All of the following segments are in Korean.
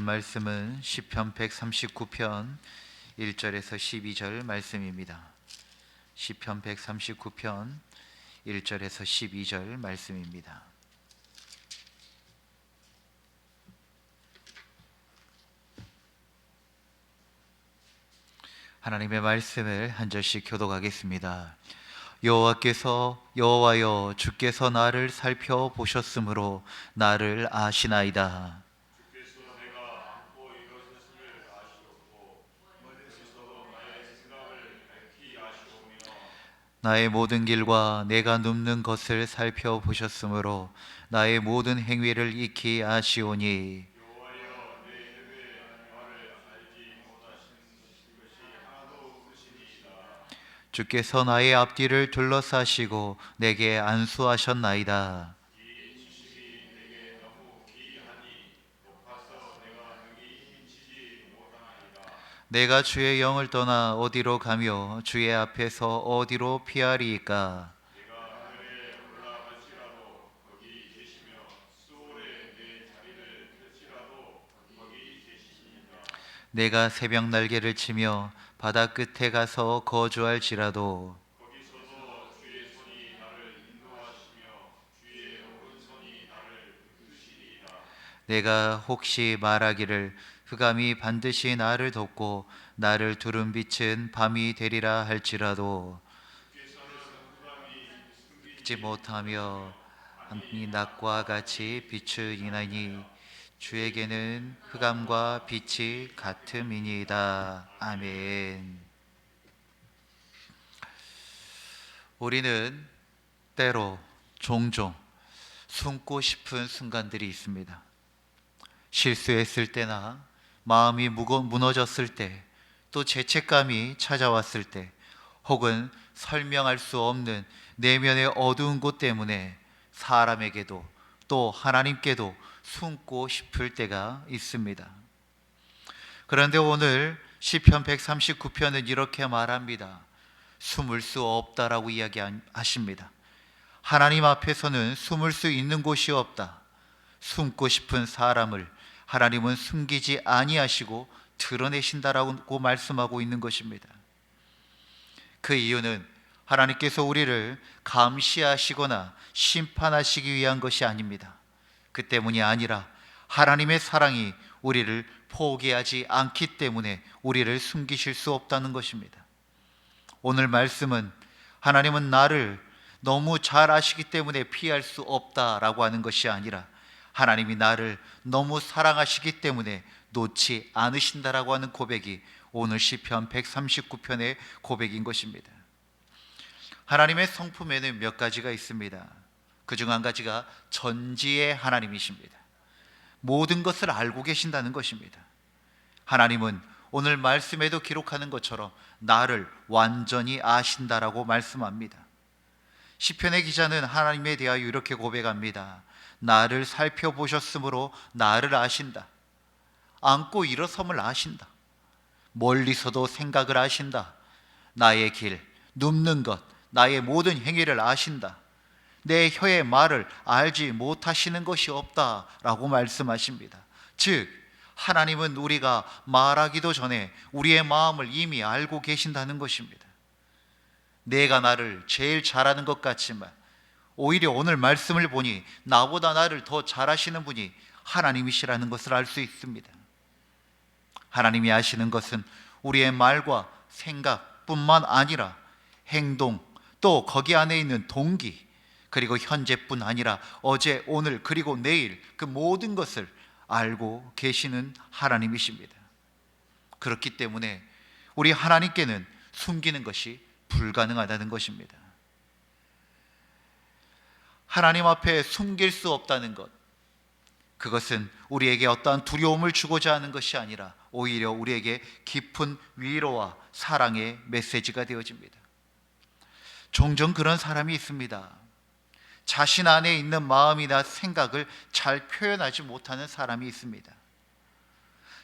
말씀은 시편 139편 1절에서 12절 말씀입니다. 시편 139편 1절에서 12절 말씀입니다. 하나님의 말씀을 한 절씩 교독하겠습니다. 여호와여 주께서 나를 살펴보셨으므로 나를 아시나이다. 나의 모든 길과 내가 눕는 것을 살펴보셨으므로 나의 모든 행위를 익히 아시오니 주께서 나의 앞뒤를 둘러싸시고 내게 안수하셨나이다. 내가 주의 영을 떠나 어디로 가며 주의 앞에서 어디로 피하리이까? 내가 새벽 날개를 치며 바다 끝에 가서 거주할지라도 내가 혹시 말하기를 흑암이 반드시 나를 덮고 나를 두른 빛은 밤이 되리라 할지라도 잊지 못하며 이 낮과 같이 비추이나니 주에게는 흑암과 빛이 같음이니이다. 아멘. 우리는 때로 종종 숨고 싶은 순간들이 있습니다. 실수했을 때나 마음이 무너졌을 때, 또 죄책감이 찾아왔을 때, 혹은 설명할 수 없는 내면의 어두운 곳 때문에 사람에게도 또 하나님께도 숨고 싶을 때가 있습니다. 그런데 오늘 시편 139편은 이렇게 말합니다. 숨을 수 없다라고 이야기하십니다. 하나님 앞에서는 숨을 수 있는 곳이 없다. 숨고 싶은 사람을 하나님은 숨기지 아니하시고 드러내신다라고 말씀하고 있는 것입니다. 그 이유는 하나님께서 우리를 감시하시거나 심판하시기 위한 것이 아닙니다. 그 때문이 아니라 하나님의 사랑이 우리를 포기하지 않기 때문에 우리를 숨기실 수 없다는 것입니다. 오늘 말씀은 하나님은 나를 너무 잘 아시기 때문에 피할 수 없다라고 하는 것이 아니라 하나님이 나를 너무 사랑하시기 때문에 놓지 않으신다라고 하는 고백이 오늘 시편 139편의 고백인 것입니다. 하나님의 성품에는 몇 가지가 있습니다. 그중 한 가지가 전지의 하나님이십니다. 모든 것을 알고 계신다는 것입니다. 하나님은 오늘 말씀에도 기록하는 것처럼 나를 완전히 아신다라고 말씀합니다. 시편의 기자는 하나님에 대하여 이렇게 고백합니다. 나를 살펴보셨으므로 나를 아신다. 앉고 일어섬을 아신다. 멀리서도 생각을 아신다. 나의 길, 눕는 것, 나의 모든 행위를 아신다. 내 혀의 말을 알지 못하시는 것이 없다라고 말씀하십니다. 즉 하나님은 우리가 말하기도 전에 우리의 마음을 이미 알고 계신다는 것입니다. 내가 나를 제일 잘하는 것 같지만 오히려 오늘 말씀을 보니 나보다 나를 더 잘하시는 분이 하나님이시라는 것을 알 수 있습니다. 하나님이 아시는 것은 우리의 말과 생각뿐만 아니라 행동, 또 거기 안에 있는 동기, 그리고 현재뿐 아니라 어제, 오늘, 그리고 내일 그 모든 것을 알고 계시는 하나님이십니다. 그렇기 때문에 우리 하나님께는 숨기는 것이 불가능하다는 것입니다. 하나님 앞에 숨길 수 없다는 것, 그것은 우리에게 어떠한 두려움을 주고자 하는 것이 아니라 오히려 우리에게 깊은 위로와 사랑의 메시지가 되어집니다. 종종 그런 사람이 있습니다. 자신 안에 있는 마음이나 생각을 잘 표현하지 못하는 사람이 있습니다.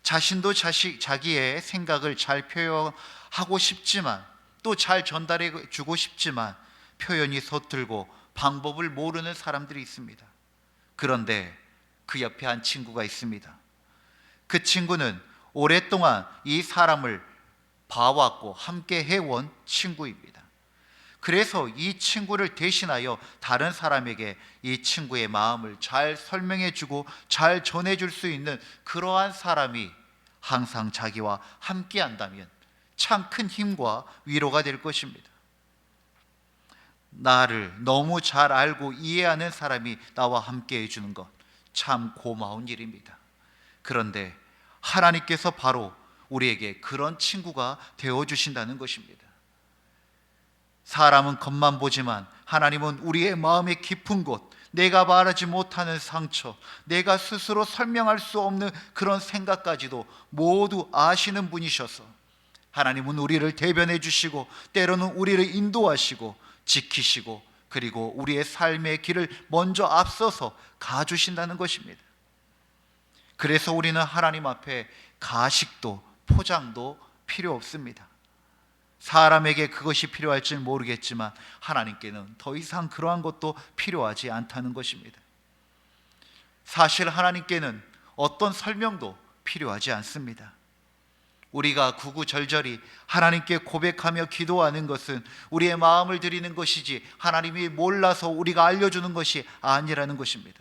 자신도 자기의 생각을 잘 표현하고 싶지만 또 잘 전달해 주고 싶지만 표현이 서툴고 방법을 모르는 사람들이 있습니다. 그런데 그 옆에 한 친구가 있습니다. 그 친구는 오랫동안 이 사람을 봐왔고 함께 해온 친구입니다. 그래서 이 친구를 대신하여 다른 사람에게 이 친구의 마음을 잘 설명해주고 잘 전해줄 수 있는 그러한 사람이 항상 자기와 함께 한다면 참 큰 힘과 위로가 될 것입니다. 나를 너무 잘 알고 이해하는 사람이 나와 함께 해주는 것 참 고마운 일입니다. 그런데 하나님께서 바로 우리에게 그런 친구가 되어주신다는 것입니다. 사람은 겉만 보지만 하나님은 우리의 마음의 깊은 곳, 내가 말하지 못하는 상처, 내가 스스로 설명할 수 없는 그런 생각까지도 모두 아시는 분이셔서 하나님은 우리를 대변해 주시고 때로는 우리를 인도하시고 지키시고 그리고 우리의 삶의 길을 먼저 앞서서 가주신다는 것입니다. 그래서 우리는 하나님 앞에 가식도 포장도 필요 없습니다. 사람에게 그것이 필요할지는 모르겠지만 하나님께는 더 이상 그러한 것도 필요하지 않다는 것입니다. 사실 하나님께는 어떤 설명도 필요하지 않습니다. 우리가 구구절절히 하나님께 고백하며 기도하는 것은 우리의 마음을 드리는 것이지 하나님이 몰라서 우리가 알려주는 것이 아니라는 것입니다.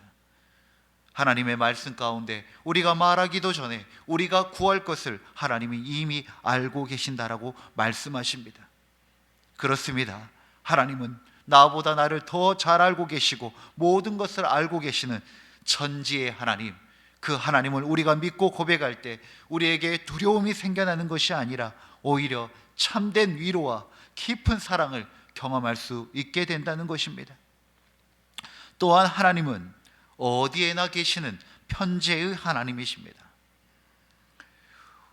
하나님의 말씀 가운데 우리가 말하기도 전에 우리가 구할 것을 하나님이 이미 알고 계신다라고 말씀하십니다. 그렇습니다. 하나님은 나보다 나를 더 잘 알고 계시고 모든 것을 알고 계시는 전지의 하나님, 그 하나님을 우리가 믿고 고백할 때 우리에게 두려움이 생겨나는 것이 아니라 오히려 참된 위로와 깊은 사랑을 경험할 수 있게 된다는 것입니다. 또한 하나님은 어디에나 계시는 편재의 하나님이십니다.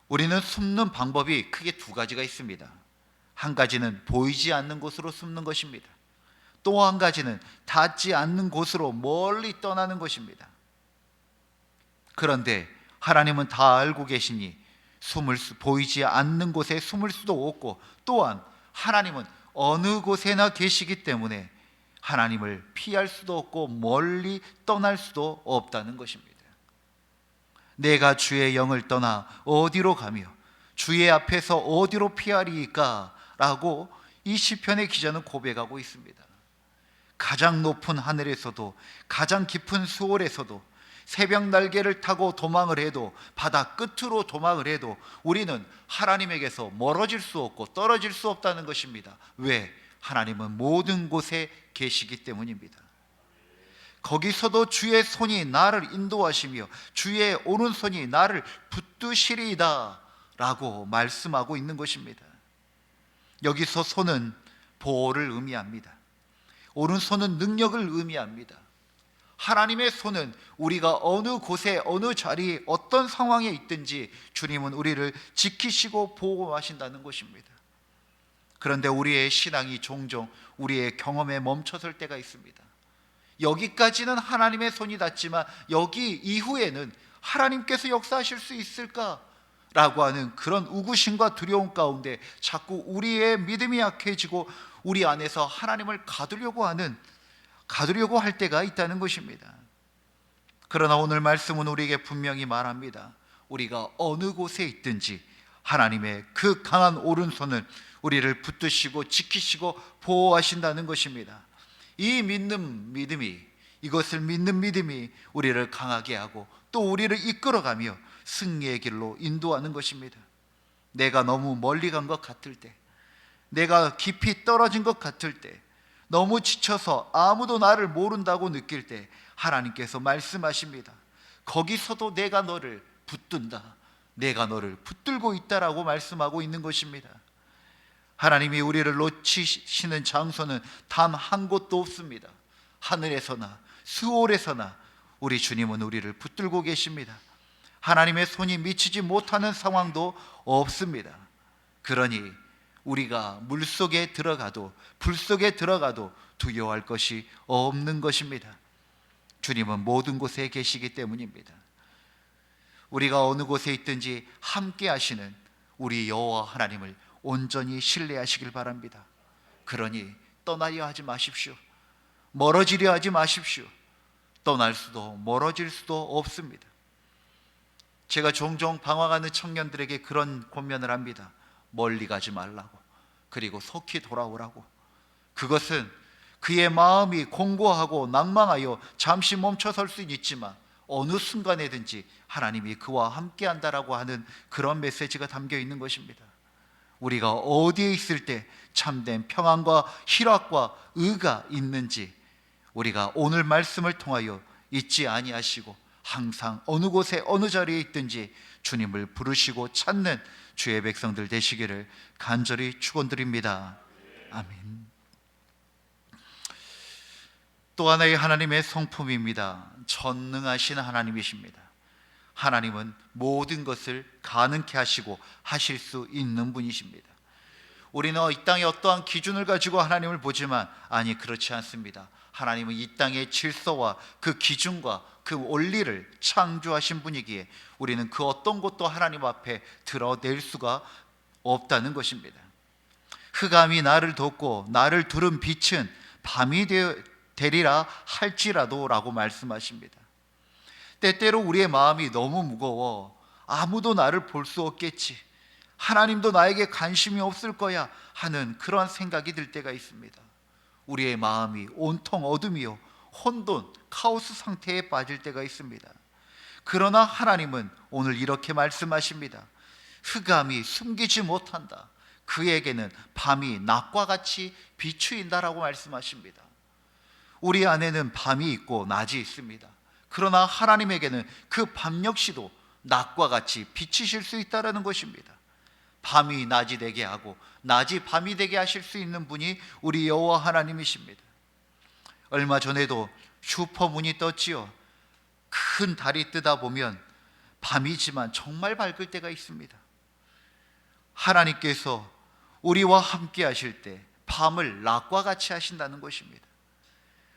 우리는 숨는 방법이 크게 두 가지가 있습니다. 한 가지는 보이지 않는 곳으로 숨는 것입니다. 또 한 가지는 닿지 않는 곳으로 멀리 떠나는 것입니다. 그런데 하나님은 다 알고 계시니 보이지 않는 곳에 숨을 수도 없고 또한 하나님은 어느 곳에나 계시기 때문에 하나님을 피할 수도 없고 멀리 떠날 수도 없다는 것입니다. 내가 주의 영을 떠나 어디로 가며 주의 앞에서 어디로 피하리이까? 라고 이 시편의 기자는 고백하고 있습니다. 가장 높은 하늘에서도 가장 깊은 수월에서도 새벽 날개를 타고 도망을 해도 바다 끝으로 도망을 해도 우리는 하나님에게서 멀어질 수 없고 떨어질 수 없다는 것입니다. 왜? 하나님은 모든 곳에 계시기 때문입니다. 거기서도 주의 손이 나를 인도하시며 주의 오른손이 나를 붙드시리이다 라고 말씀하고 있는 것입니다. 여기서 손은 보호를 의미합니다. 오른손은 능력을 의미합니다. 하나님의 손은 우리가 어느 곳에 어느 자리에 어떤 상황에 있든지 주님은 우리를 지키시고 보호하신다는 것입니다. 그런데 우리의 신앙이 종종 우리의 경험에 멈춰설 때가 있습니다. 여기까지는 하나님의 손이 닿지만 여기 이후에는 하나님께서 역사하실 수 있을까? 라고 하는 그런 의구심과 두려움 가운데 자꾸 우리의 믿음이 약해지고 우리 안에서 하나님을 가두려고 할 때가 있다는 것입니다. 그러나 오늘 말씀은 우리에게 분명히 말합니다. 우리가 어느 곳에 있든지 하나님의 그 강한 오른손을 우리를 붙드시고 지키시고 보호하신다는 것입니다. 이것을 믿는 믿음이 우리를 강하게 하고 또 우리를 이끌어가며 승리의 길로 인도하는 것입니다. 내가 너무 멀리 간 것 같을 때, 내가 깊이 떨어진 것 같을 때, 너무 지쳐서 아무도 나를 모른다고 느낄 때 하나님께서 말씀하십니다. 거기서도 내가 너를 붙든다, 내가 너를 붙들고 있다라고 말씀하고 있는 것입니다. 하나님이 우리를 놓치시는 장소는 단 한 곳도 없습니다. 하늘에서나 수월에서나 우리 주님은 우리를 붙들고 계십니다. 하나님의 손이 미치지 못하는 상황도 없습니다. 그러니 우리가 물속에 들어가도 불 속에 들어가도 두려워할 것이 없는 것입니다. 주님은 모든 곳에 계시기 때문입니다. 우리가 어느 곳에 있든지 함께 하시는 우리 여호와 하나님을 온전히 신뢰하시길 바랍니다. 그러니 떠나려 하지 마십시오. 멀어지려 하지 마십시오. 떠날 수도 멀어질 수도 없습니다. 제가 종종 방황하는 청년들에게 그런 권면을 합니다. 멀리 가지 말라고, 그리고 속히 돌아오라고. 그것은 그의 마음이 공고하고 낭망하여 잠시 멈춰설 수는 있지만 어느 순간에든지 하나님이 그와 함께 한다라고 하는 그런 메시지가 담겨 있는 것입니다. 우리가 어디에 있을 때 참된 평안과 희락과 의가 있는지 우리가 오늘 말씀을 통하여 잊지 아니하시고 항상 어느 곳에 어느 자리에 있든지 주님을 부르시고 찾는 주의 백성들 되시기를 간절히 축원드립니다. 아멘. 또 하나의 하나님의 성품입니다. 전능하신 하나님이십니다. 하나님은 모든 것을 가능케 하시고 하실 수 있는 분이십니다. 우리는 이 땅에 어떠한 기준을 가지고 하나님을 보지만 아니, 그렇지 않습니다. 하나님은 이 땅의 질서와 그 기준과 그 원리를 창조하신 분이기에 우리는 그 어떤 것도 하나님 앞에 드러낼 수가 없다는 것입니다. 흑암이 나를 덮고 나를 두른 빛은 밤이 되리라 할지라도 라고 말씀하십니다. 때때로 우리의 마음이 너무 무거워 아무도 나를 볼 수 없겠지, 하나님도 나에게 관심이 없을 거야 하는 그런 생각이 들 때가 있습니다. 우리의 마음이 온통 어둠이요 혼돈, 카오스 상태에 빠질 때가 있습니다. 그러나 하나님은 오늘 이렇게 말씀하십니다. 흑암이 숨기지 못한다. 그에게는 밤이 낮과 같이 비추인다라고 말씀하십니다. 우리 안에는 밤이 있고 낮이 있습니다. 그러나 하나님에게는 그 밤 역시도 낮과 같이 비치실 수 있다는 것입니다. 밤이 낮이 되게 하고 낮이 밤이 되게 하실 수 있는 분이 우리 여호와 하나님이십니다. 얼마 전에도 슈퍼문이 떴지요. 큰 달이 뜨다 보면 밤이지만 정말 밝을 때가 있습니다. 하나님께서 우리와 함께 하실 때 밤을 낮과 같이 하신다는 것입니다.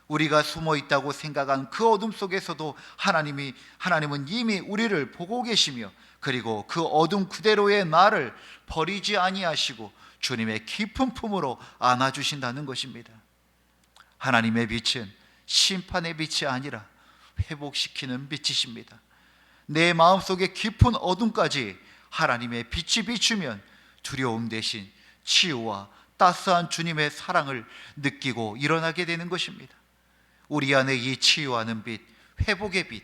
우리가 숨어 있다고 생각한 그 어둠 속에서도 하나님은 이미 우리를 보고 계시며 그리고 그 어둠 그대로의 나를 버리지 아니하시고 주님의 깊은 품으로 안아주신다는 것입니다. 하나님의 빛은 심판의 빛이 아니라 회복시키는 빛이십니다. 내 마음속의 깊은 어둠까지 하나님의 빛이 비추면 두려움 대신 치유와 따스한 주님의 사랑을 느끼고 일어나게 되는 것입니다. 우리 안에 이 치유하는 빛, 회복의 빛,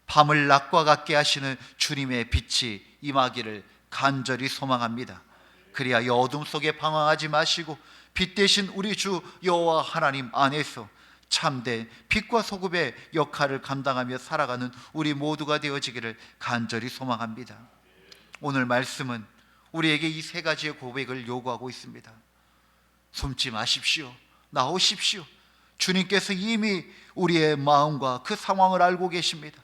밤을 낮과 같게 하시는 주님의 빛이 임하기를 간절히 소망합니다. 그리하여 어둠 속에 방황하지 마시고 빛 대신 우리 주 여호와 하나님 안에서 참된 빛과 소금의 역할을 감당하며 살아가는 우리 모두가 되어지기를 간절히 소망합니다. 오늘 말씀은 우리에게 이 세 가지의 고백을 요구하고 있습니다. 숨지 마십시오. 나오십시오. 주님께서 이미 우리의 마음과 그 상황을 알고 계십니다.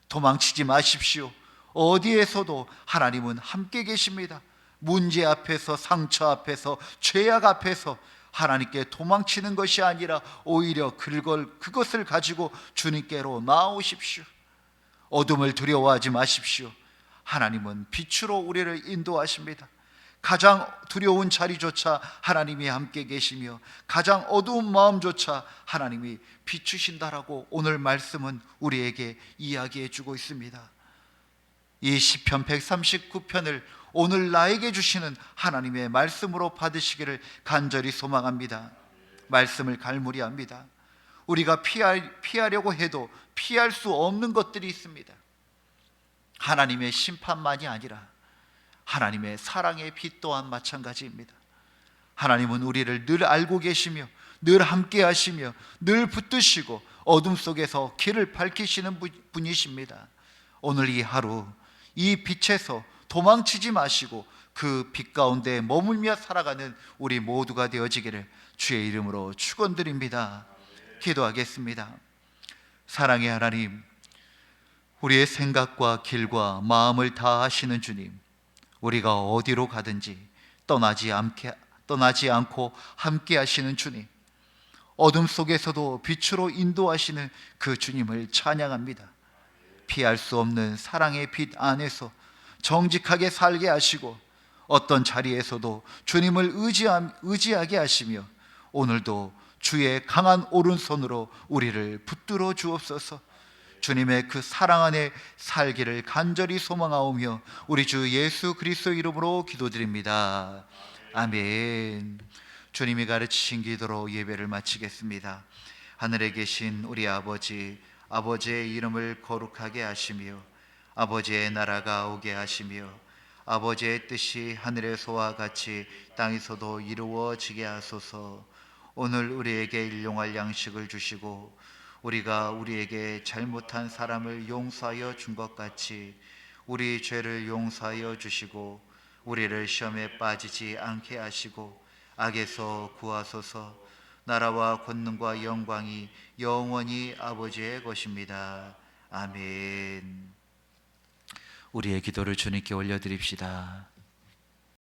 도망치지 마십시오. 어디에서도 하나님은 함께 계십니다. 문제 앞에서, 상처 앞에서, 죄악 앞에서 하나님께 도망치는 것이 아니라 오히려 그것을 가지고 주님께로 나오십시오. 어둠을 두려워하지 마십시오. 하나님은 빛으로 우리를 인도하십니다. 가장 두려운 자리조차 하나님이 함께 계시며 가장 어두운 마음조차 하나님이 비추신다라고 오늘 말씀은 우리에게 이야기해 주고 있습니다. 이 시편 139편을 오늘 나에게 주시는 하나님의 말씀으로 받으시기를 간절히 소망합니다. 말씀을 갈무리합니다. 우리가 피하려고 해도 피할 수 없는 것들이 있습니다. 하나님의 심판만이 아니라 하나님의 사랑의 빛 또한 마찬가지입니다. 하나님은 우리를 늘 알고 계시며 늘 함께 하시며 늘 붙드시고 어둠 속에서 길을 밝히시는 분이십니다. 오늘 이 하루 이 빛에서 도망치지 마시고 그 빛 가운데 머물며 살아가는 우리 모두가 되어지기를 주의 이름으로 축원드립니다. 기도하겠습니다. 사랑의 하나님, 우리의 생각과 길과 마음을 다 아시는 주님, 우리가 어디로 가든지 떠나지 않고 함께 하시는 주님, 어둠 속에서도 빛으로 인도하시는 그 주님을 찬양합니다. 피할 수 없는 사랑의 빛 안에서 정직하게 살게 하시고 어떤 자리에서도 주님을 의지하게 하시며 오늘도 주의 강한 오른손으로 우리를 붙들어 주옵소서. 주님의 그 사랑 안에 살기를 간절히 소망하오며 우리 주 예수 그리스도 이름으로 기도드립니다. 아멘. 주님이 가르치신 기도로 예배를 마치겠습니다. 하늘에 계신 우리 아버지, 아버지의 이름을 거룩하게 하시며 아버지의 나라가 오게 하시며 아버지의 뜻이 하늘에서와 같이 땅에서도 이루어지게 하소서. 오늘 우리에게 일용할 양식을 주시고 우리가 우리에게 잘못한 사람을 용서하여 준 것 같이 우리 죄를 용서하여 주시고 우리를 시험에 빠지지 않게 하시고 악에서 구하소서. 나라와 권능과 영광이 영원히 아버지의 것입니다. 아멘. 우리의 기도를 주님께 올려드립시다.